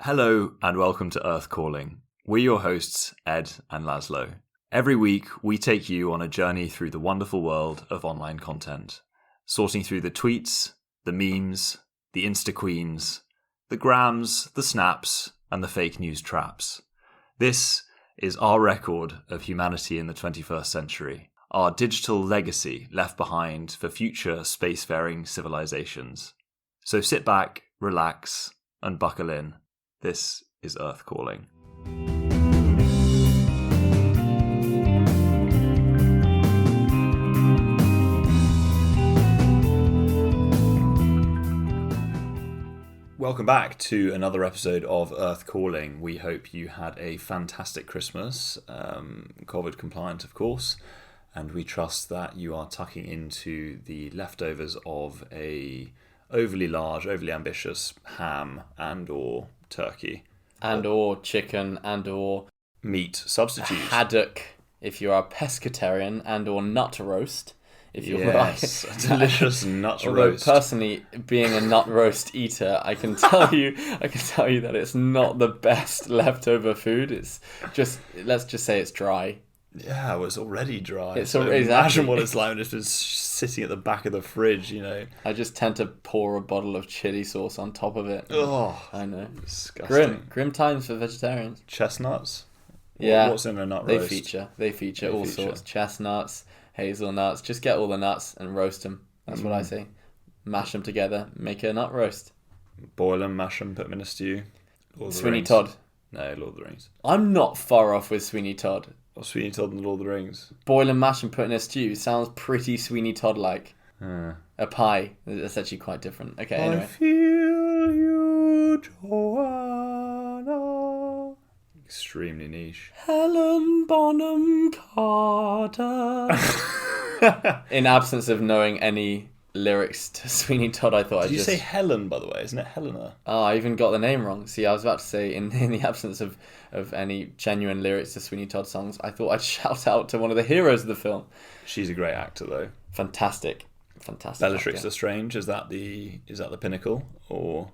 Hello and welcome to Earth Calling. We're your hosts, Ed and Lazlo. Every week, we take you on a journey through the wonderful world of online content, sorting through the tweets, the memes, the insta-Queens, the grams, the snaps, and the fake news traps. This is our record of humanity in the 21st century, our digital legacy left behind for future spacefaring civilizations. So sit back, relax, and buckle in. This is Earth Calling. Welcome back to another episode of Earth Calling. We hope you had a fantastic Christmas, COVID compliant of course, and we trust that you are tucking into the leftovers of a overly large, overly ambitious ham and or turkey. And or chicken and or meat substitute. Haddock if you are a pescatarian, and or nut roast if you're yes, a delicious nut Although roast. Personally, being a nut roast eater, I can tell you that it's not the best leftover food. It's just, let's just say it's dry. Yeah, well, it's already dry. It's so already, imagine what it's like when it's just sitting at the back of the fridge, you know. I just tend to pour a bottle of chili sauce on top of it. Oh, I know. Disgusting. Grim times for vegetarians. Chestnuts? Yeah. What's in a nut roast? They feature all sorts. Chestnuts, hazelnuts. Just get all the nuts and roast them. That's what I say. Mash them together, make a nut roast. Boil them, mash them, put them in a stew. Sweeney Todd. No, Lord of the Rings. I'm not far off with Sweeney Todd. Or Sweeney Todd and the Lord of the Rings. Boil and mash and put in a stew sounds pretty Sweeney Todd-like. A pie. That's actually quite different. Okay, anyway. I feel you, Joanna. Extremely niche. Helen Bonham Carter. In absence of knowing any lyrics to Sweeney Todd, I thought Did you say Helen, by the way? Isn't it Helena? Oh, I even got the name wrong. See, I was about to say, in the absence of any genuine lyrics to Sweeney Todd songs, I thought I'd shout out to one of the heroes of the film. She's a great actor, though. Fantastic. Bellatrix Lestrange, is that the pinnacle, or?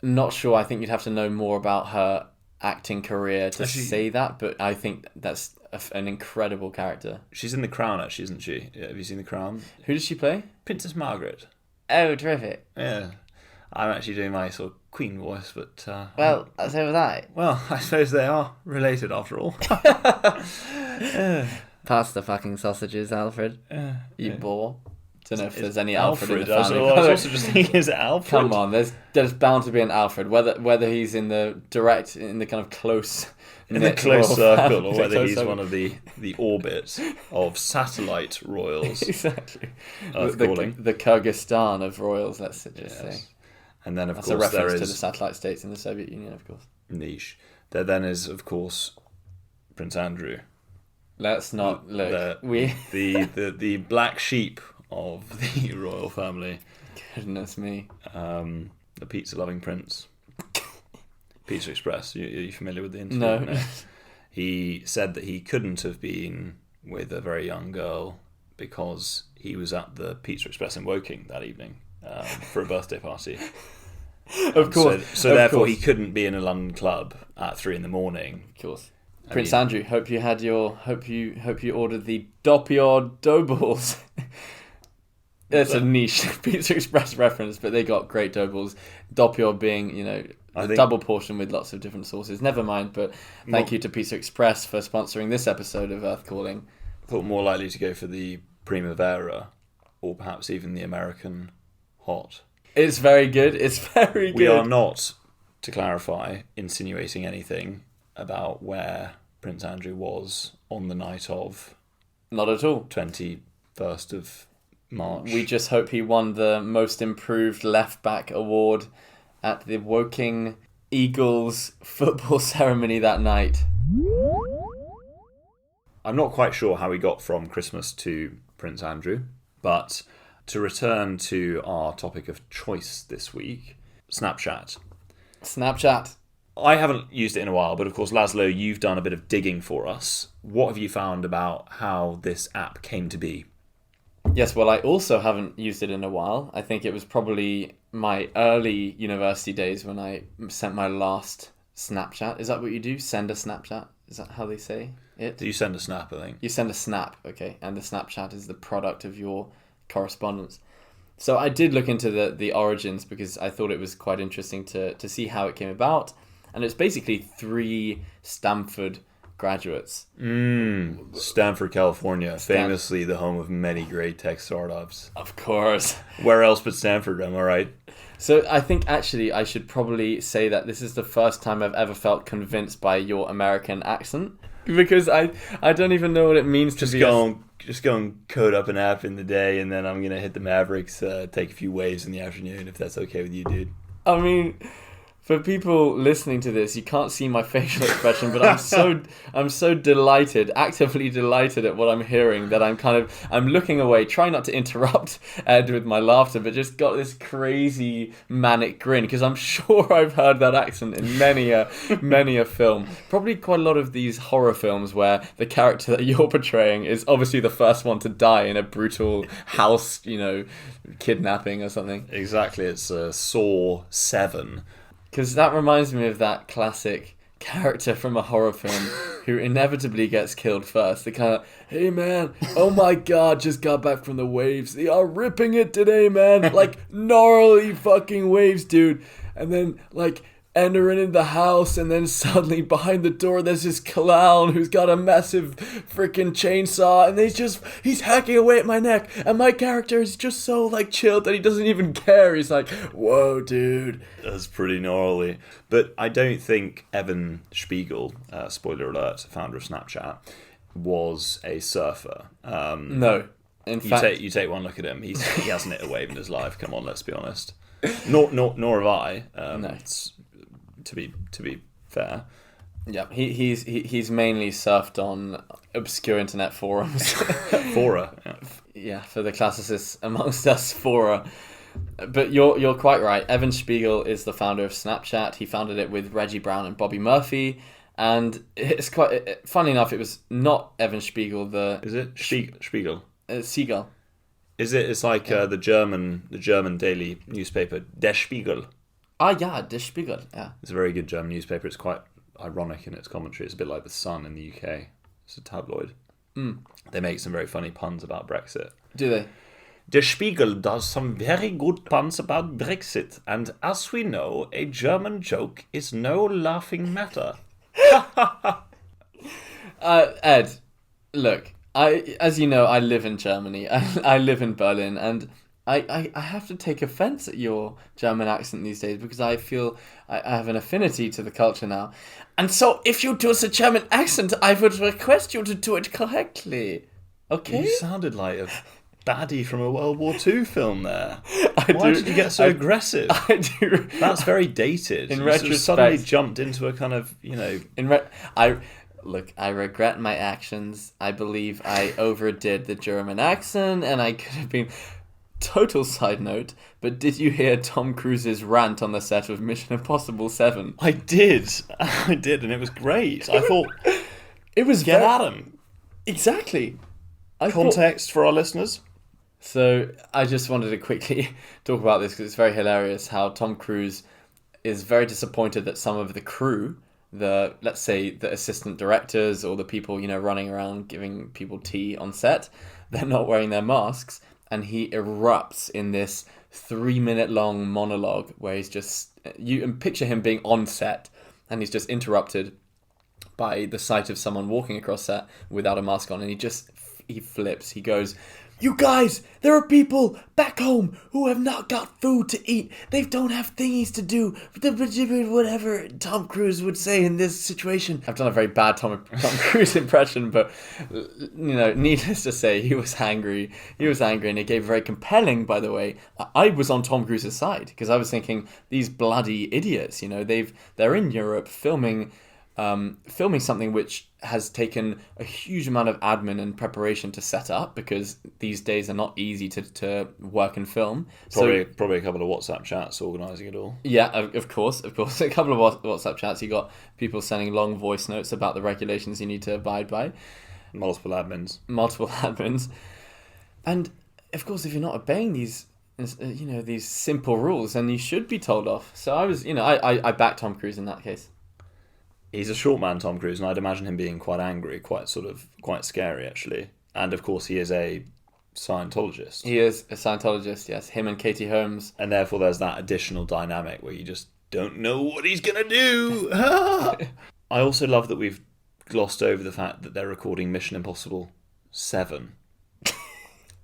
Not sure. I think you'd have to know more about her acting career to say that, but I think that's an incredible character. She's in The Crown, actually, isn't she? Yeah, have you seen The Crown? Who does she play? Princess Margaret. Oh, terrific. Yeah. I'm actually doing my sort of queen voice, but... well, so was I. Well, I suppose they are related after all. Pass the fucking sausages, Alfred. You bore. Don't know if there's any Alfred in the I was family. also just thinking, is it Alfred? Come on, there's bound to be an Alfred. Whether he's in the kind of close... in the close circle, or whether he's one of the orbits of satellite royals. Exactly. Calling. The Kyrgyzstan of royals, let's just say. And then, of That's course, a reference there to is... the satellite states in the Soviet Union, of course. Niche. There then is, of course, Prince Andrew. Let's not look. The black sheep of the royal family. Goodness me. The pizza-loving prince. Pizza Express. Are you familiar with the interview? No. He said that he couldn't have been with a very young girl because he was at the Pizza Express in Woking that evening for a birthday party. Of course. So therefore, he couldn't be in a London club at 3 a.m. Of course. Prince Andrew, hope you ordered the Doppio dough balls. It's a niche Pizza Express reference, but they got great dough balls. Doppio being, a double portion with lots of different sauces. Never mind, but thank you to Pizza Express for sponsoring this episode of Earth Calling. I thought more likely to go for the Primavera, or perhaps even the American Hot. It's very good. It's very good. We are not, to clarify, insinuating anything about where Prince Andrew was on the night of... Not at all. 21st of March. We just hope he won the Most Improved Left-Back award at the Woking Eagles football ceremony that night. I'm not quite sure how we got from Christmas to Prince Andrew, but to return to our topic of choice this week, Snapchat. I haven't used it in a while, but of course, Lazlo, you've done a bit of digging for us. What have you found about how this app came to be? Yes, well, I also haven't used it in a while. I think it was probably my early university days when I sent my last Snapchat. Is that what you do? Send a Snapchat? Is that how they say it? Do you send a snap, I think? You send a snap, okay, and the Snapchat is the product of your correspondence. So I did look into the origins because I thought it was quite interesting to see how it came about. And it's basically 3 Stanford graduates. Stanford, California, famously the home of many great tech startups. Of course. Where else but Stanford, am I right? So I think actually I should probably say that this is the first time I've ever felt convinced by your American accent. Because I don't even know what it means to just go and code up an app in the day, and then I'm going to hit the Mavericks, take a few waves in the afternoon, if that's okay with you, dude. I mean, for people listening to this, you can't see my facial expression, but I'm so delighted, actively delighted at what I'm hearing that I'm looking away, trying not to interrupt Ed with my laughter, but just got this crazy manic grin because I'm sure I've heard that accent in many a film. Probably quite a lot of these horror films where the character that you're portraying is obviously the first one to die in a brutal house, kidnapping or something. Exactly, it's Saw 7. Because that reminds me of that classic character from a horror film who inevitably gets killed first. The kind of, hey man, oh my god, just got back from the waves. They are ripping it today, man. Like, gnarly fucking waves, dude. And then, entering in the house, and then suddenly behind the door there's this clown who's got a massive freaking chainsaw, and he's hacking away at my neck, and my character is just so chilled that he doesn't even care. He's like, whoa, dude. That's pretty gnarly. But I don't think Evan Spiegel, spoiler alert, founder of Snapchat, was a surfer. No. In fact, you take one look at him. He hasn't hit a wave in his life. Come on, let's be honest. Nor have I. No. To be fair. Yeah, he's mainly surfed on obscure internet forums. Fora. Yeah, for the classicists amongst us, fora. But you're quite right. Evan Spiegel is the founder of Snapchat. He founded it with Reggie Brown and Bobby Murphy. And it's quite funny enough. It was not Evan Spiegel. Is it Spiegel? Siegel. Is it? It's like the German daily newspaper Der Spiegel. Yeah, Der Spiegel. Yeah, it's a very good German newspaper. It's quite ironic in its commentary. It's a bit like the Sun in the UK. It's a tabloid. They make some very funny puns about Brexit. Do they? Der Spiegel does some very good puns about Brexit, and as we know, a German joke is no laughing matter. Ed, look, as you know, I live in Germany. I live in Berlin, and I have to take offense at your German accent these days because I feel I have an affinity to the culture now. And so if you do a German accent, I would request you to do it correctly. Okay? You sounded like a baddie from a World War II film there. Why did you get so aggressive? I do. That's very dated. In you retrospect, suddenly jumped into a kind of, Look, I regret my actions. I believe I overdid the German accent, and I could have been... Total side note, but did you hear Tom Cruise's rant on the set of Mission Impossible 7? I did, and it was great. I thought, it was get at him. Exactly. Context for our listeners. So I just wanted to quickly talk about this because it's very hilarious how Tom Cruise is very disappointed that some of the crew, let's say the assistant directors or the people running around giving people tea on set, they're not wearing their masks. And he erupts in this 3-minute long monologue where he's just... You can picture him being on set and he's just interrupted by the sight of someone walking across set without a mask on. And he flips. He goes, "You guys, there are people back home who have not got food to eat. They don't have thingies to do. Whatever Tom Cruise would say in this situation." I've done a very bad Tom Cruise impression, but needless to say, he was angry. He was angry, and it gave very compelling. By the way, I was on Tom Cruise's side because I was thinking these bloody idiots. They're in Europe filming something which has taken a huge amount of admin and preparation to set up because these days are not easy to work and film. Probably a couple of WhatsApp chats organising it all. Yeah, of course. A couple of WhatsApp chats. You got people sending long voice notes about the regulations you need to abide by. Multiple admins. And of course, if you're not obeying these simple rules, then you should be told off. So I was, I backed Tom Cruise in that case. He's a short man, Tom Cruise, and I'd imagine him being quite angry, quite scary, actually. And of course, he is a Scientologist. He is a Scientologist, yes. Him and Katie Holmes. And therefore, there's that additional dynamic where you just don't know what he's going to do. I also love that we've glossed over the fact that they're recording Mission Impossible 7.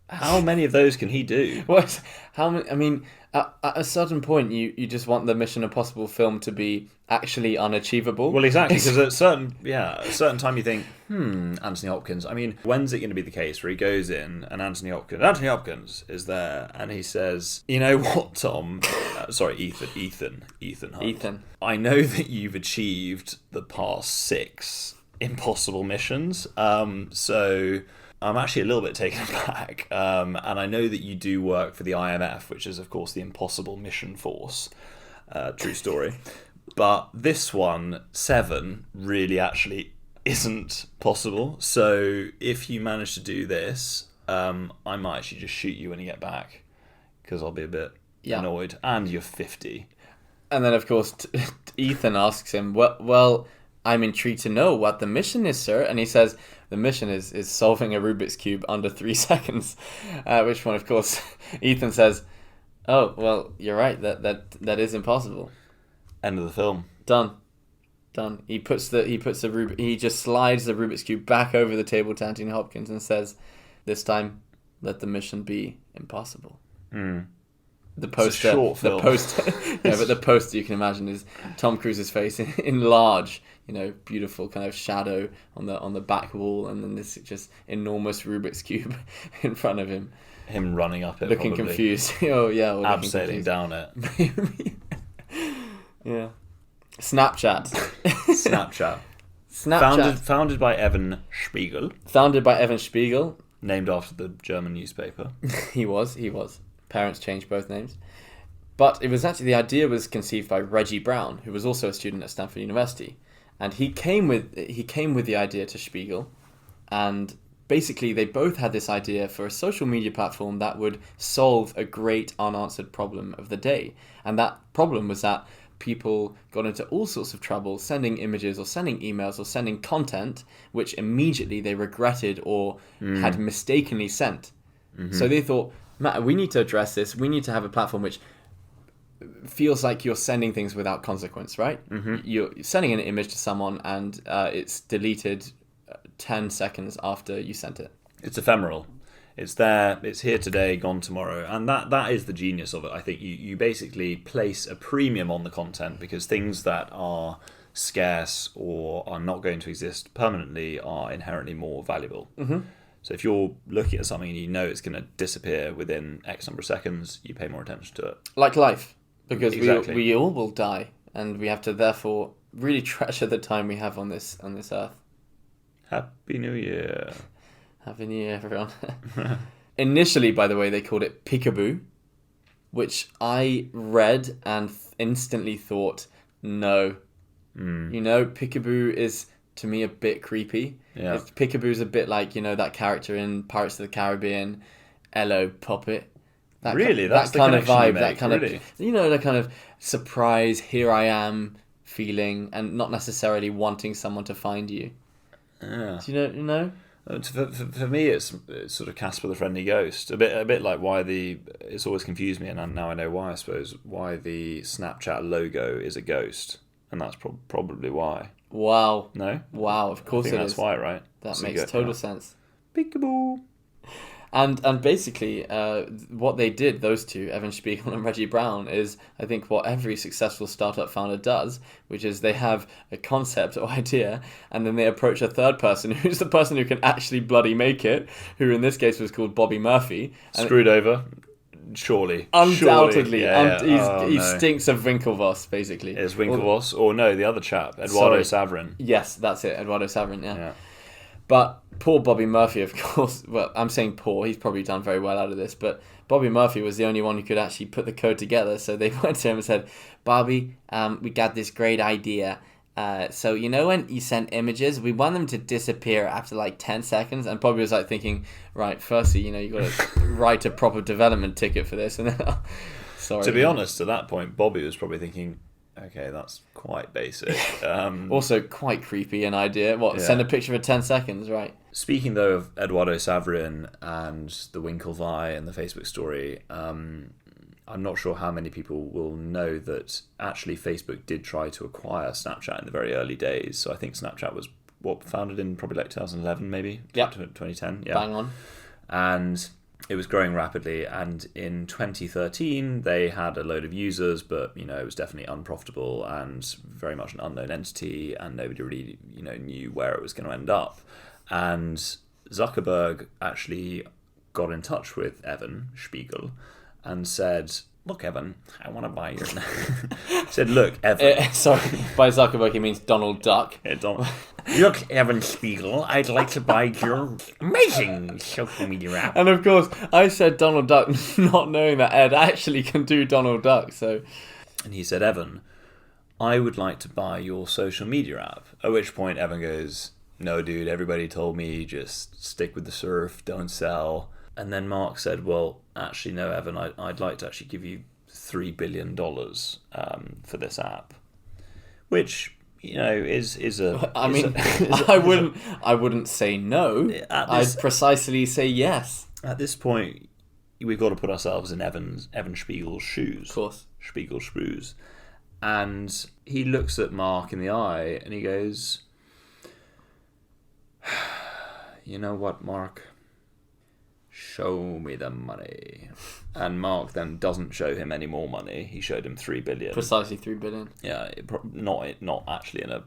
How many of those can he do? What? How many? I mean, at a certain point, you just want the Mission Impossible film to be actually unachievable. Well, exactly, because at a certain time you think, Anthony Hopkins. I mean, when's it going to be the case where he goes in and Anthony Hopkins is there and he says, you know what, Tom? Ethan Hunt. Ethan. I know that you've achieved the past 6 impossible missions, so I'm actually a little bit taken aback, and I know that you do work for the IMF, which is, of course, the Impossible Mission Force. True story. But this one, 7, really actually isn't possible. So if you manage to do this, I might actually just shoot you when you get back, because I'll be a bit annoyed. And you're 50. And then, of course, Ethan asks him, well, I'm intrigued to know what the mission is, sir. And he says, the mission is solving a Rubik's Cube under 3 seconds. At which point, of course, Ethan says, oh, well, you're right. That is impossible. End of the film. Done. He just slides the Rubik's Cube back over the table to Anthony Hopkins and says, this time, let the mission be impossible. The poster, it's a short film. But the poster you can imagine is Tom Cruise's face in large, beautiful kind of shadow on the back wall, and then this just enormous Rubik's Cube in front of him. Him running up it, looking probably. confused. Oh yeah, abseiling down it. Yeah. Snapchat. Founded by Evan Spiegel. Founded by Evan Spiegel. Named after the German newspaper. He was. Parents changed both names. But it was actually, the idea was conceived by Reggie Brown, who was also a student at Stanford University. And he came with the idea to Spiegel. And basically they both had this idea for a social media platform that would solve a great unanswered problem of the day. And that problem was that people got into all sorts of trouble sending images or sending emails or sending content which immediately they regretted or had mistakenly sent. Mm-hmm. So they thought, Matt, we need to address this. We need to have a platform which feels like you're sending things without consequence, right? Mm-hmm. You're sending an image to someone and it's deleted 10 seconds after you sent it. It's ephemeral. It's there, it's here today, gone tomorrow. And that is the genius of it. I think you basically place a premium on the content because things that are scarce or are not going to exist permanently are inherently more valuable. Mm-hmm. So if you're looking at something and you know it's going to disappear within X number of seconds, you pay more attention to it. Like life. Because exactly. we all will die. And we have to therefore really treasure the time we have on this earth. Happy New Year. Happy New Year, everyone. Initially, by the way, they called it Peekaboo, which I read and instantly thought, no. Peekaboo is, to me, a bit creepy. Yeah. Peekaboo's a bit like, that character in Pirates of the Caribbean, Ello Puppet. That's that the kind of vibe, that kind really? Of, that kind of surprise, here I am feeling, and not necessarily wanting someone to find you. Yeah. Do you know? For me, it's sort of Casper the Friendly Ghost. A bit like why it's always confused me, and now I know why. I suppose why the Snapchat logo is a ghost, and that's probably why. Wow. No. Wow. Of course, that's why, right? That makes total sense. Peekaboo. And basically, what they did, those two, Evan Spiegel and Reggie Brown, is I think what every successful startup founder does, which is they have a concept or idea, and then they approach a third person, who's the person who can actually bloody make it, who in this case was called Bobby Murphy. Screwed over, surely. Undoubtedly. Surely. He stinks of Winklevoss, basically. Is Winklevoss, or no, the other chap, Eduardo Saverin. Yes, that's it, Eduardo Saverin, yeah. But poor Bobby Murphy, of course, well, I'm saying poor, he's probably done very well out of this, but Bobby Murphy was the only one who could actually put the code together, so they went to him and said, Bobby, we got this great idea. So when you send images, we want them to disappear after like 10 seconds, and Bobby was like thinking, right, firstly, you got to write a proper development ticket for this, and then, sorry. To be honest, at that point, Bobby was probably thinking, Okay, that's quite basic. Also quite creepy an idea. Send a picture for 10 seconds, right? Speaking, though, of Eduardo Saverin and the Winklevi and the Facebook story, I'm not sure how many people will know that actually Facebook did try to acquire Snapchat in the very early days. So I think Snapchat was, founded in probably like 2011, maybe? Yep. 2010, yeah. Bang on. And it was growing rapidly, and in 2013 they had a load of users, but it was definitely unprofitable and very much an unknown entity, and nobody really knew where it was going to end up. And Zuckerberg actually got in touch with Evan Spiegel and said, "Look, Evan, I want to buy your..." Said, "Look, Evan..." Sorry, by Zuckerberg he means Donald Duck. Yeah, "Look, Evan Spiegel, I'd like to buy your amazing social media app." And of course, I said Donald Duck, not knowing that Ed actually can do Donald Duck. So, and he said, "Evan, I would like to buy your social media app." At which point Evan goes, "No, dude, everybody told me just stick with the surf, don't sell." And then Mark said, "Well, actually, no, Evan, I'd like to actually give you $3 billion for this app," which is a. I wouldn't say no. I'd precisely say yes. At this point, we've got to put ourselves in Evan Spiegel's shoes. Of course, Spiegel's shoes, and he looks at Mark in the eye and he goes, "You know what, Mark? Show me the money." And Mark then doesn't show him any more money. He showed him $3 billion. Precisely $3 billion. Yeah, not actually in a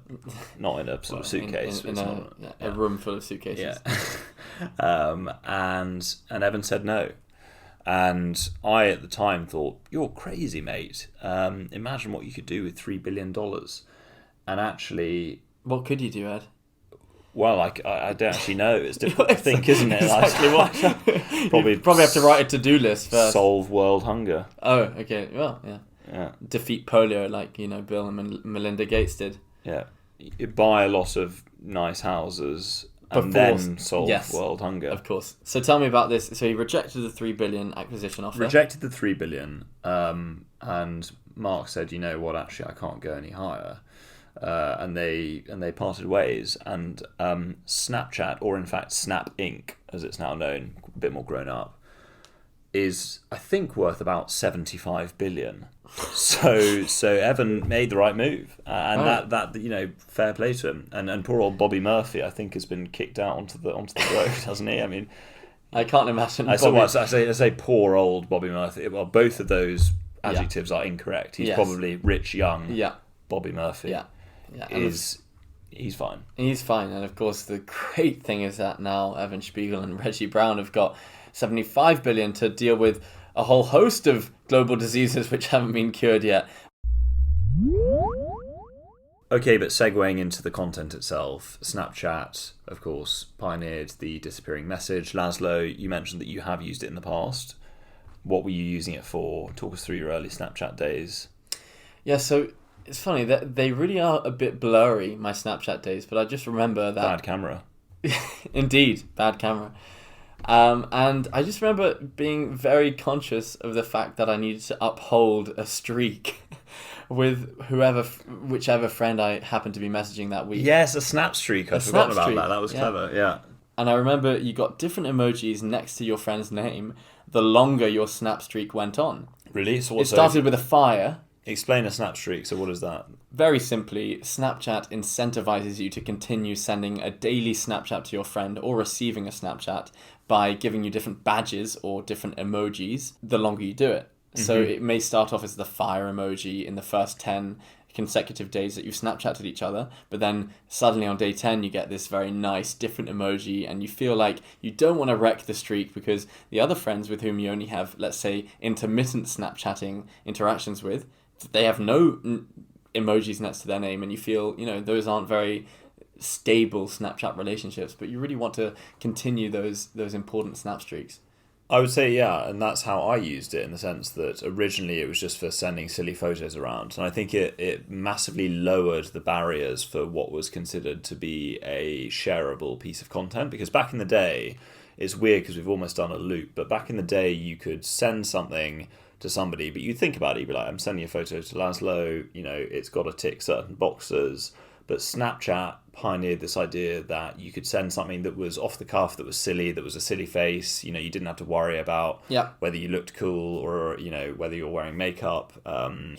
sort of suitcase. In a room full of suitcases. Yeah. And Evan said no. And I at the time thought, "You're crazy, mate. Imagine what you could do with $3 billion." And actually, what could you do, Ed? Well, I don't actually know. It's difficult to think, isn't it? Exactly what. Probably have to write a to-do list first. Solve world hunger. Oh, okay. Well, yeah. Defeat polio like, Bill and Melinda Gates did. Yeah. You buy a lot of nice houses and then solve world hunger. Of course. So tell me about this. So he rejected the $3 billion acquisition offer. Rejected the $3 billion. And Mark said, "You know what? Actually, I can't go any higher." And they parted ways, and Snapchat, or in fact Snap Inc., as it's now known, a bit more grown up, is I think worth about $75 billion. So Evan made the right move, and that fair play to him. And poor old Bobby Murphy, I think, has been kicked out onto the road, hasn't he? I mean, I can't imagine. I say poor old Bobby Murphy. Well, both of those adjectives are incorrect. He's probably rich young. Yeah. Bobby Murphy. Yeah. He's fine. He's fine, and of course the great thing is that now Evan Spiegel and Reggie Brown have got $75 billion to deal with a whole host of global diseases which haven't been cured yet. Okay, but segueing into the content itself, Snapchat, of course, pioneered the disappearing message. Lazlo, you mentioned that you have used it in the past. What were you using it for? Talk us through your early Snapchat days. Yeah, so it's funny that they really are a bit blurry, my Snapchat days, but I just remember that... Bad camera. Indeed, bad camera. And I just remember being very conscious of the fact that I needed to uphold a streak with whichever friend I happened to be messaging that week. Yes, a snap streak. I'd forgotten about that. That was clever, yeah. And I remember you got different emojis next to your friend's name the longer your snap streak went on. Really? So it started with a fire. Explain a snap streak. So what is that? Very simply, Snapchat incentivizes you to continue sending a daily Snapchat to your friend or receiving a Snapchat by giving you different badges or different emojis the longer you do it. Mm-hmm. So it may start off as the fire emoji in the first 10 consecutive days that you've Snapchatted each other, but then suddenly on day 10 you get this very nice different emoji and you feel like you don't want to wreck the streak because the other friends with whom you only have, let's say, intermittent Snapchatting interactions with, they have no emojis next to their name, and you feel, those aren't very stable Snapchat relationships, but you really want to continue those important snap streaks. I would say, yeah, and that's how I used it, in the sense that originally it was just for sending silly photos around, and I think it massively lowered the barriers for what was considered to be a shareable piece of content, because back in the day, it's weird because we've almost done a loop, but back in the day you could send something to somebody, but you think about it, you'd be like, I'm sending a photo to Lazlo, it's got to tick certain boxes. But Snapchat pioneered this idea that you could send something that was off the cuff, that was silly, that was a silly face. You didn't have to worry about whether you looked cool or, whether you're wearing makeup.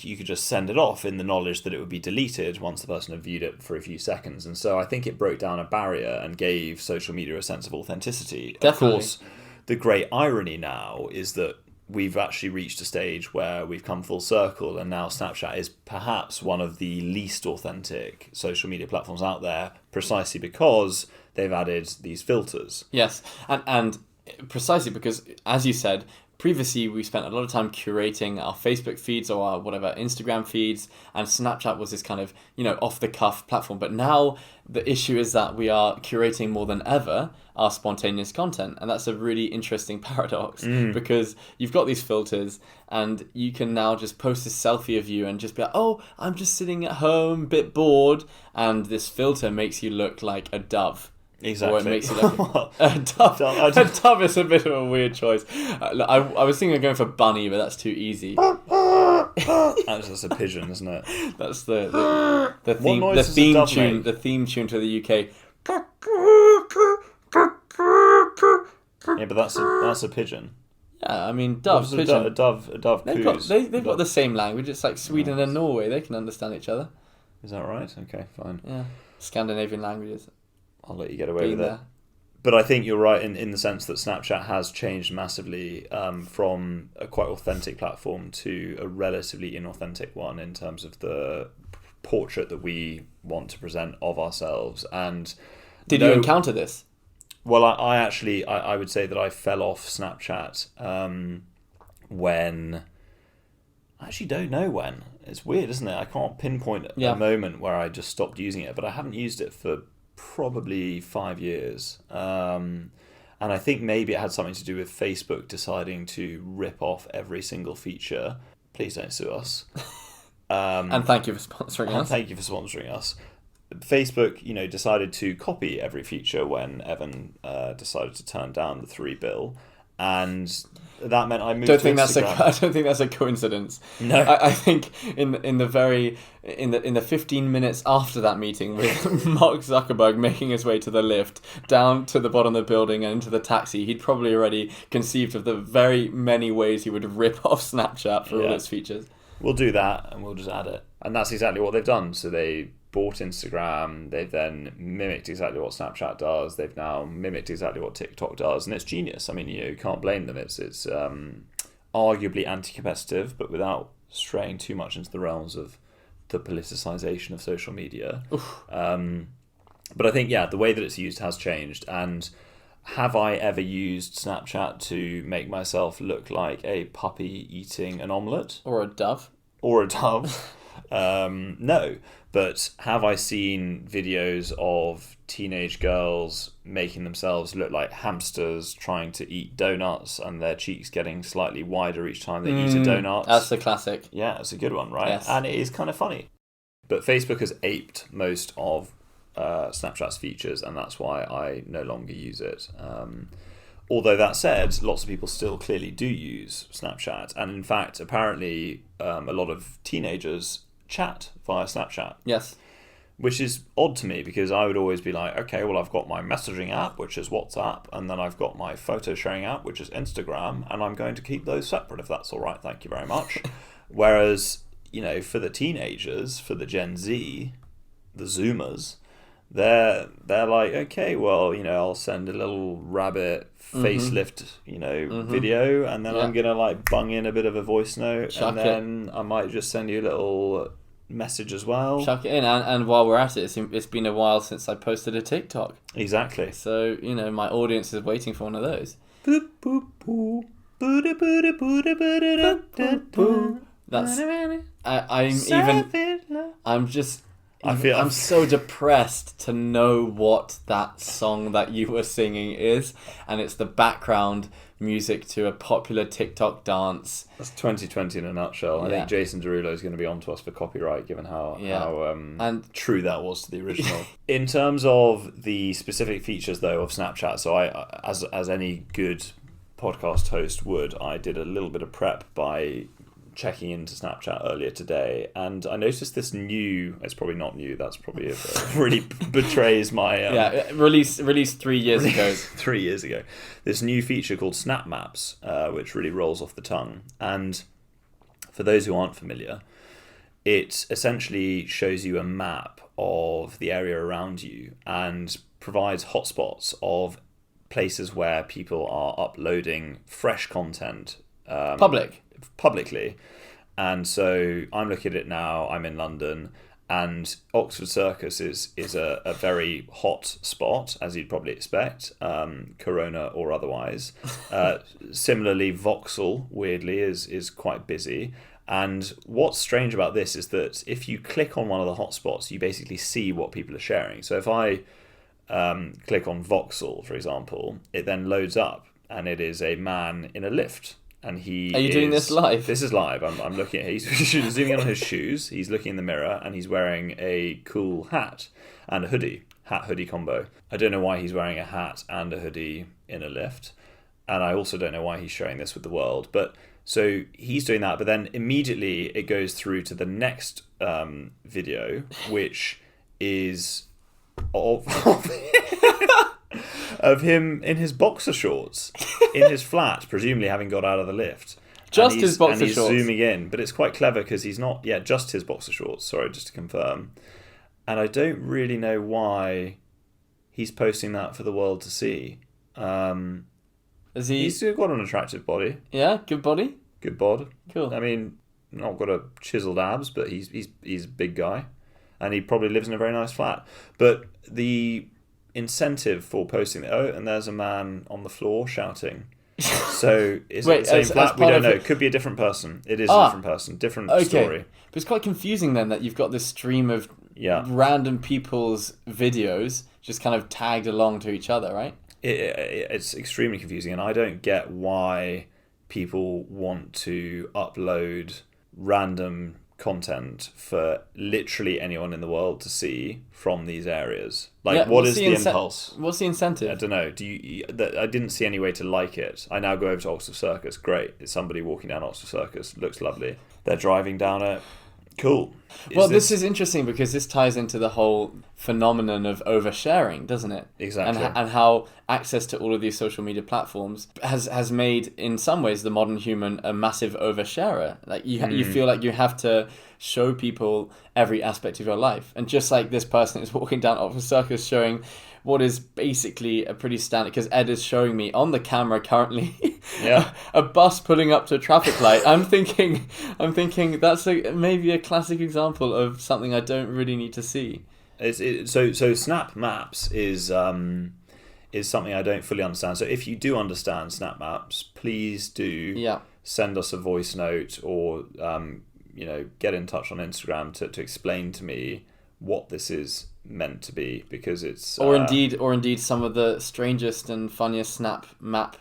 You could just send it off in the knowledge that it would be deleted once the person had viewed it for a few seconds. And so I think it broke down a barrier and gave social media a sense of authenticity. Definitely. Of course, the great irony now is that we've actually reached a stage where we've come full circle, and now Snapchat is perhaps one of the least authentic social media platforms out there, precisely because they've added these filters. Yes, and precisely because, as you said, previously we spent a lot of time curating our Facebook feeds or our whatever Instagram feeds, and Snapchat was this kind of off the cuff platform. But now the issue is that we are curating more than ever our spontaneous content, and that's a really interesting paradox because you've got these filters, and you can now just post a selfie of you and just be like, oh, I'm just sitting at home, a bit bored, and this filter makes you look like a dove. Exactly. Or it makes you look a dove. A dove is a bit of a weird choice. I was thinking of going for bunny, but that's too easy. That's a pigeon, isn't it? That's the theme tune to the UK. Yeah, but that's a pigeon. Yeah, I mean, dove, pigeon. A dove coos. They've got the same language. It's like Sweden and Norway. They can understand each other. Is that right? Okay, fine. Yeah, Scandinavian languages. I'll let you get away with it. But I think you're right in the sense that Snapchat has changed massively from a quite authentic platform to a relatively inauthentic one in terms of the portrait that we want to present of ourselves. And did you encounter this? Well, I would say that I fell off Snapchat when... I actually don't know when. It's weird, isn't it? I can't pinpoint a moment where I just stopped using it, but I haven't used it for probably 5 years. And I think maybe it had something to do with Facebook deciding to rip off every single feature. Please don't sue us. And thank you for sponsoring us. Facebook, decided to copy every feature when Evan decided to turn down the 3 bill, and that meant I moved to Instagram. I don't think that's a coincidence. No, I think in the 15 minutes after that meeting with Mark Zuckerberg making his way to the lift down to the bottom of the building and into the taxi, he'd probably already conceived of the very many ways he would rip off Snapchat for all its features. We'll do that, and we'll just add it, and that's exactly what they've done. So they bought Instagram, they've then mimicked exactly what Snapchat does, they've now mimicked exactly what TikTok does, and it's genius. I mean, you can't blame them. It's arguably anti-competitive, but without straying too much into the realms of the politicization of social media. But I think, the way that it's used has changed. And have I ever used Snapchat to make myself look like a puppy eating an omelette? Or a dove? No. But have I seen videos of teenage girls making themselves look like hamsters trying to eat donuts and their cheeks getting slightly wider each time they eat a donut? That's the classic. Yeah, it's a good one, right? Yes. And it is kind of funny. But Facebook has aped most of Snapchat's features, and that's why I no longer use it. Although that said, lots of people still clearly do use Snapchat. And in fact, apparently a lot of teenagers chat via Snapchat. Yes. Which is odd to me, because I would always be like, okay, well, I've got my messaging app, which is WhatsApp, and then I've got my photo sharing app, which is Instagram, and I'm going to keep those separate if that's all right, thank you very much. Whereas, for the teenagers, for the Gen Z, the Zoomers, they're like, okay, well, I'll send a little rabbit facelift, video, and then I'm gonna bung in a bit of a voice note, and then I might just send you a little message as well. Chuck it in, and while we're at it, it's been a while since I posted a TikTok. Exactly. So my audience is waiting for one of those. I'm so depressed to know what that song that you were singing is, and it's the background music to a popular TikTok dance. That's 2020 in a nutshell. I think Jason Derulo is going to be on to us for copyright, given how and true that was to the original. In terms of the specific features, though, of Snapchat, so I, as any good podcast host would, I did a little bit of prep by checking into Snapchat earlier today, and I noticed this new, it's probably not new, that's probably really betrays my released 3 years ago. 3 years ago, this new feature called Snap Maps, which really rolls off the tongue. And for those who aren't familiar, it essentially shows you a map of the area around you and provides hotspots of places where people are uploading fresh content publicly. And so I'm looking at it now, I'm in London, and Oxford Circus is a very hot spot, as you'd probably expect, corona or otherwise. Similarly, Vauxhall, weirdly, is quite busy. And what's strange about this is that if you click on one of the hotspots, you basically see what people are sharing. So if I click on Vauxhall, for example, it then loads up, and it is a man in a lift. And are you doing this live? This is live. I'm looking at. He's zooming in on his shoes. He's looking in the mirror, and he's wearing a cool hat and a hoodie. Hat-hoodie combo. I don't know why he's wearing a hat and a hoodie in a lift, and I also don't know why he's sharing this with the world. But so he's doing that, but then immediately it goes through to the next video, which is of him in his boxer shorts in his flat, presumably having got out of the lift. Just his boxer and he's shorts. Zooming in, but it's quite clever because he's not. Yeah, just his boxer shorts. Sorry, just to confirm. And I don't really know why he's posting that for the world to see. He's still got an attractive body. Yeah, good body. Good bod. Cool. I mean, not got a chiseled abs, but he's a big guy, and he probably lives in a very nice flat. But the incentive for posting that, and there's a man on the floor shouting. So is it the same flat? We don't know. It could be a different person. It is a different person, different story. But it's quite confusing then that you've got this stream of random people's videos just kind of tagged along to each other, right? It's extremely confusing, and I don't get why people want to upload random content for literally anyone in the world to see from these areas. Like, what is the impulse? What's the incentive? I don't know. I didn't see any way to like it. I now go over to Oxford Circus. Great. It's somebody walking down Oxford Circus. Looks lovely. They're driving down it. Cool. This is interesting because this ties into the whole phenomenon of oversharing, doesn't it? Exactly. And how access to all of these social media platforms has made, in some ways, the modern human a massive oversharer. Like you feel like you have to show people every aspect of your life. And just like this person is walking down Oxford Circus showing what is basically a pretty standard, because Ed is showing me on the camera currently a bus pulling up to a traffic light. I'm thinking that's maybe a classic example of something I don't really need to see. So Snap Maps is something I don't fully understand. So if you do understand Snap Maps, please do send us a voice note or get in touch on Instagram to explain to me what this is meant to be, because it's or indeed some of the strangest and funniest Snap Map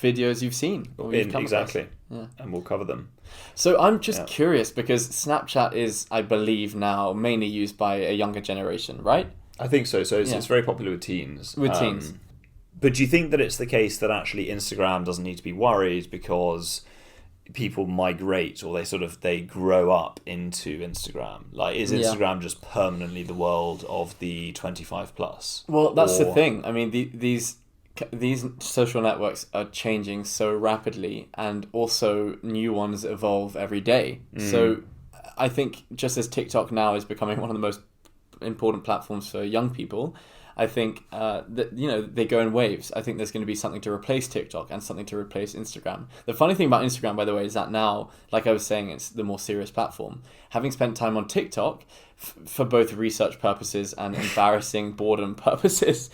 videos you've seen or you've come exactly across. And we'll cover them. So I'm just curious, because Snapchat is, I believe, now mainly used by a younger generation, right? I think so. So it's very popular with teens. But do you think that it's the case that actually Instagram doesn't need to be worried because people migrate, or they grow up into Instagram? Like, is Instagram just permanently the world of the 25 plus? Well, that's the thing. I mean, these social networks are changing so rapidly, and also new ones evolve every day. So I think just as TikTok now is becoming one of the most important platforms for young people, I think that they go in waves. I think there's going to be something to replace TikTok and something to replace Instagram. The funny thing about Instagram, by the way, is that now, like I was saying, it's the more serious platform. Having spent time on TikTok for both research purposes and embarrassing boredom purposes,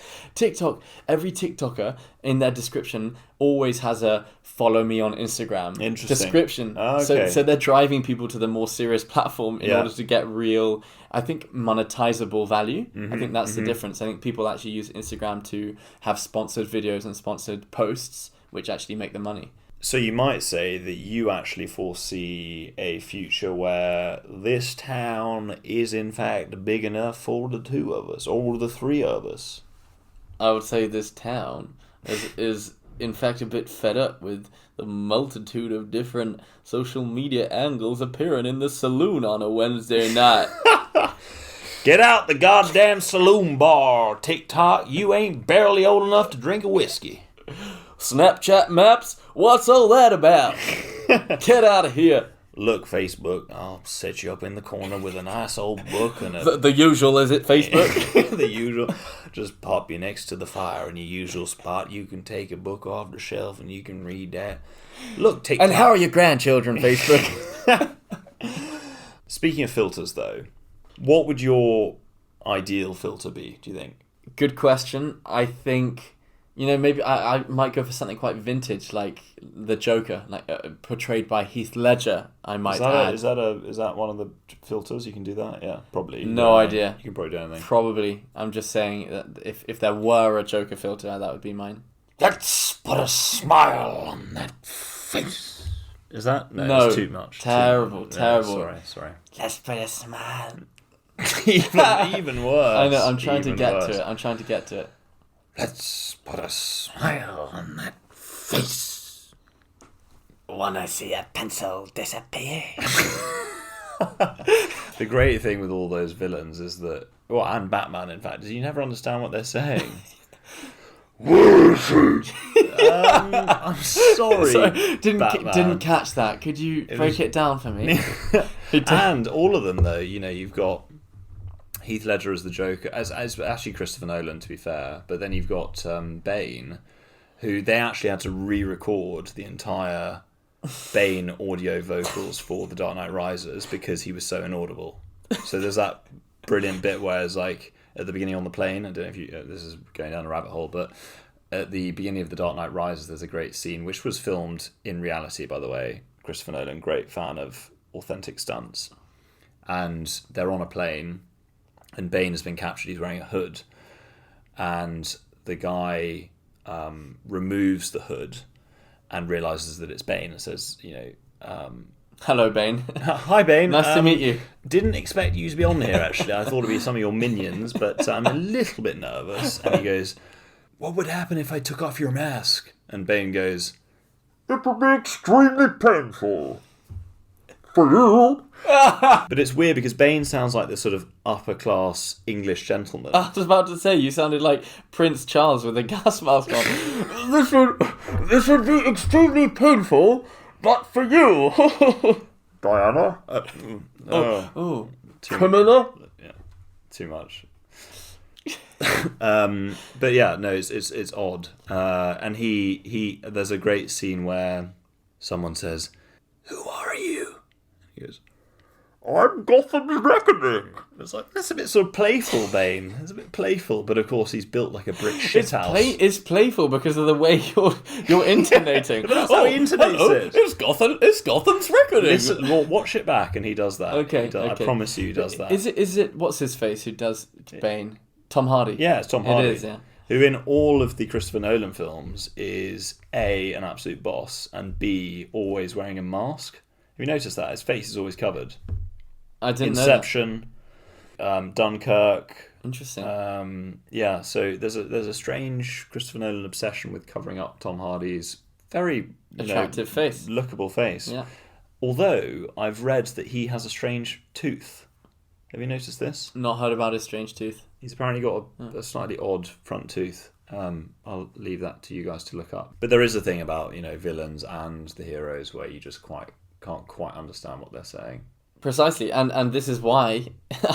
every TikToker in their description always has a "follow me on Instagram" description. Oh, okay. So they're driving people to the more serious platform in order to get real, I think, monetizable value. I think that's the difference. I think people actually use Instagram to have sponsored videos and sponsored posts, which actually make them money. So you might say that you actually foresee a future where this town is in fact big enough for the two of us, or the three of us. I would say this town is in fact, a bit fed up with the multitude of different social media angles appearing in the saloon on a Wednesday night. Get out the goddamn saloon bar, TikTok. You ain't barely old enough to drink a whiskey. Snapchat maps? What's all that about? Get out of here. Look, Facebook, I'll set you up in the corner with a nice old book and The usual, is it, Facebook? the usual. Just pop you next to the fire in your usual spot. You can take a book off the shelf and you can read that. Look, TikTok. And how are your grandchildren, Facebook? Speaking of filters, though, what would your ideal filter be, do you think? Good question. I think, maybe I might go for something quite vintage, like the Joker, like portrayed by Heath Ledger. I might add. Is that one of the filters? You can do that? Yeah, probably. No idea. You can probably do anything. Probably. I'm just saying that if there were a Joker filter, that would be mine. Let's put a smile on that face. Is that? No, it's too much. Terrible. Yeah, sorry. Let's put a smile. even worse. I know, I'm trying to get to it. Let's put a smile on that face. Wanna see a pencil disappear? The great thing with all those villains is that, and Batman, in fact, is you never understand what they're saying. I'm sorry. Didn't catch that. Could you break it down for me? And all of them, though, you've got Heath Ledger as the Joker, as actually Christopher Nolan, to be fair. But then you've got Bane, who they actually had to re-record the entire Bane audio vocals for The Dark Knight Rises because he was so inaudible. So there's that brilliant bit where it's like at the beginning on the plane. I don't know if you. This is going down a rabbit hole, but at the beginning of The Dark Knight Rises, there's a great scene which was filmed in reality, by the way. Christopher Nolan, great fan of authentic stunts, and they're on a plane. And Bane has been captured. He's wearing a hood, and the guy removes the hood and realizes that it's Bane and says, "Hello, Bane. Hi, Bane. Nice to meet you. Didn't expect you to be on here. Actually, I thought it'd be some of your minions, but I'm a little bit nervous." And he goes, "What would happen if I took off your mask?" And Bane goes, "It would be extremely painful for you." But it's weird because Bane sounds like this sort of upper class English gentleman. I was about to say, you sounded like Prince Charles with a gas mask on. This would be extremely painful, but for you. Diana? Camilla? Yeah, too much. But yeah, no, it's odd. And he there's a great scene where someone says, "Who are you?" He goes, "I'm Gotham's Reckoning." It's like, that's a bit sort of playful, Bane. It's a bit playful, but of course he's built like a brick shithouse. It's playful because of the way you're intonating. But that's how he intonates it. It's Gotham's Reckoning. Listen, watch it back and he does that. Okay. I promise you he does that. Is it what's his face who does Bane? Tom Hardy. Yeah, it's Tom Hardy. It is, yeah. Who in all of the Christopher Nolan films is A, an absolute boss, and B, always wearing a mask. Have you noticed that? His face is always covered. I didn't Inception, Dunkirk. Interesting. Yeah, so there's a strange Christopher Nolan obsession with covering up Tom Hardy's very attractive face, lookable face. Yeah. Although I've read that he has a strange tooth. Have you noticed this? Not heard about his strange tooth. He's apparently got a slightly odd front tooth. I'll leave that to you guys to look up. But there is a thing about villains and the heroes where you just can't quite understand what they're saying. Precisely, and this is why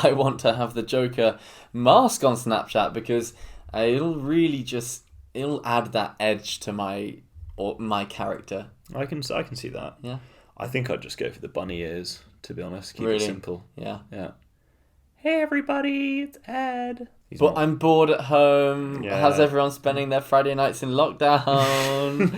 I want to have the Joker mask on Snapchat, because it'll add that edge to my character. I can see that. Yeah. I think I'd just go for the bunny ears, to be honest. Keep it simple. Yeah. Yeah. Hey everybody, it's Ed. I'm bored at home. Yeah. How's everyone spending their Friday nights in lockdown?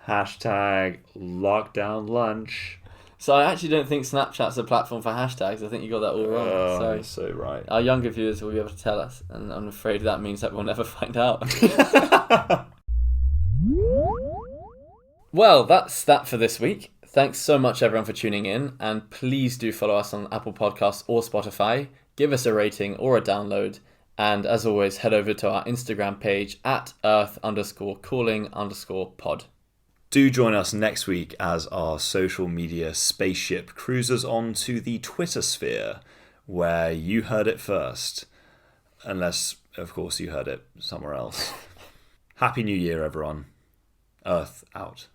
Hashtag lockdown lunch. So I actually don't think Snapchat's a platform for hashtags. I think you got that all wrong. You're so right. Our younger viewers will be able to tell us, and I'm afraid that means that we'll never find out. Well, that's that for this week. Thanks so much, everyone, for tuning in, and please do follow us on Apple Podcasts or Spotify. Give us a rating or a download, And as always, head over to our Instagram page at earth_calling_pod. Do join us next week as our social media spaceship cruises on to the Twitter sphere, where you heard it first. Unless, of course, you heard it somewhere else. Happy New Year, everyone. Earth out.